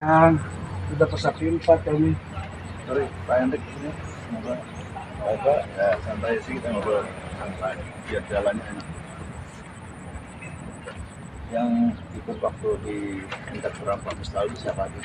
Yang sudah tersaksi 4 kami. Sorry, Pak Hendrik ini semoga apa ya santai sih kita ngobrol santai biar jalannya enak. Yang ikut waktu di tingkat perampak selalu siapa aja?